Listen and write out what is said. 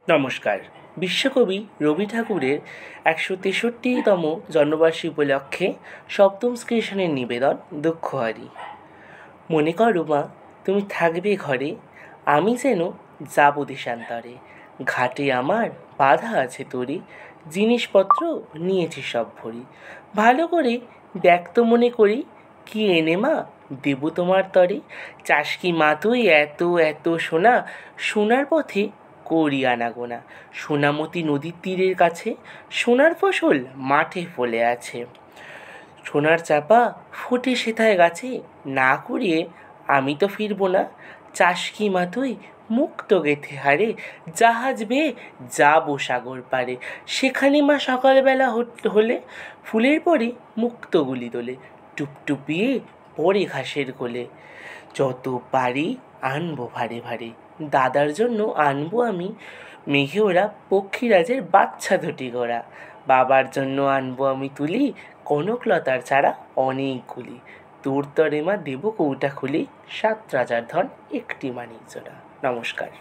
নমস্কার। বিশ্বকবি রবি ঠাকুরের ১৬৩তম জন্মবার্ষিকী উপলক্ষে সপ্তম স্টেশনের নিবেদন দুঃখহারি। মনে করো মা, তুমি থাকবে ঘরে, আমি যেন যাব দেশান্তরে। ঘাটে আমার বাঁধা আছে তরি, জিনিসপত্র নিয়েছি সব ভরি। ভালো করে ব্যক্ত মনে করি, কি এনে মা দেব তোমার তরে। চাস কি মা তুই এত এত সোনা, সোনার পথে করি আনাগোনা। সোনামতি নদীর তীরের কাছে, সোনার ফসল মাঠে ফলে আছে। সোনার চাপা ফোটে সেথায় গাছে, না কুড়িয়ে আমি তো ফিরব না। চাস কি মা তুই মুক্ত গেথে হারে, জাহাজ বেয়ে যাবো সাগর পারে। সেখানে মা সকালবেলা হলে ফুলের পরে মুক্তগুলি তোলে, টুপটুপিয়ে পরে ঘাসের কোলে। যত পারি আনবো ভারে ভারে, দাদার জন্য আনবো আমি মেঘে ওরা পক্ষীরাজের বাচ্চা দুটি গোড়া। বাবার জন্য আনবো আমি তুলি কনকলতার চারা অনেকগুলি। তোর তরে মা দেব কৌটা খুলি, ৭ রাজার ধন একটি মানিক জোড়া। নমস্কার।